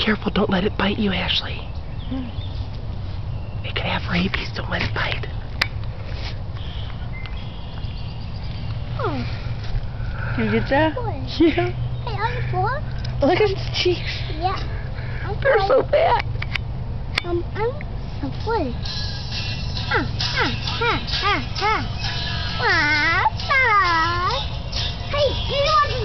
careful. Don't let it bite you, Ashley. It could have rabies. Don't let it bite. Oh. Can you get that? Boy. Yeah. Hey, are you bored? Look at its cheeks. Yeah. They're so fat. I'm so full. Hey, do you want